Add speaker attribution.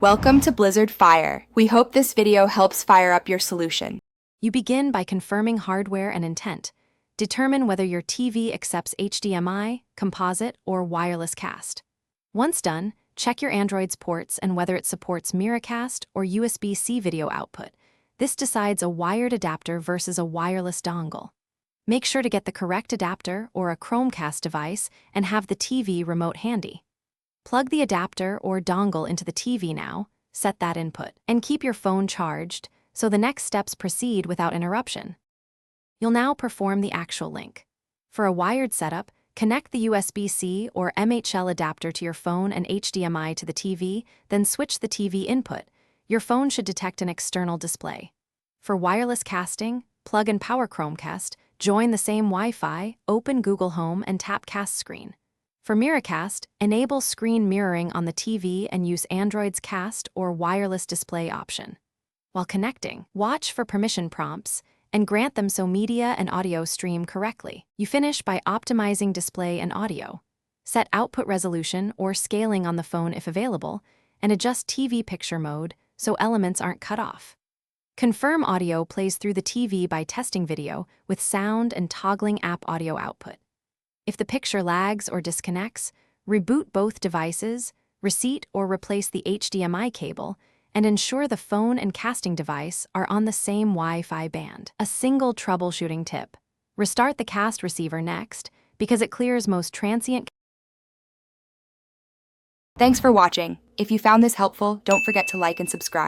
Speaker 1: Welcome to Blizzard Fire. We hope this video helps fire up your solution.
Speaker 2: You begin by confirming hardware and intent. Determine whether your TV accepts HDMI, composite, or wireless cast. Once done, check your Android's ports and whether it supports Miracast or USB-C video output. This decides a wired adapter versus a wireless dongle. Make sure to get the correct adapter or a Chromecast device and have the TV remote handy. Plug the adapter or dongle into the TV now, set that input, and keep your phone charged so the next steps proceed without interruption. You'll now perform the actual link. For a wired setup, connect the USB-C or MHL adapter to your phone and HDMI to the TV, then switch the TV input. Your phone should detect an external display. For wireless casting, plug and power Chromecast, join the same Wi-Fi, open Google Home and tap Cast Screen. For Miracast, enable screen mirroring on the TV and use Android's cast or wireless display option. While connecting, watch for permission prompts and grant them so media and audio stream correctly. You finish by optimizing display and audio. Set output resolution or scaling on the phone if available, and adjust TV picture mode so elements aren't cut off. Confirm audio plays through the TV by testing video with sound and toggling app audio output. If the picture lags or disconnects, reboot both devices, reseat or replace the HDMI cable, and ensure the phone and casting device are on the same Wi-Fi band. A single troubleshooting tip: restart the cast receiver next because it clears most transient.
Speaker 1: Thanks for watching. If you found this helpful, don't forget to like and subscribe.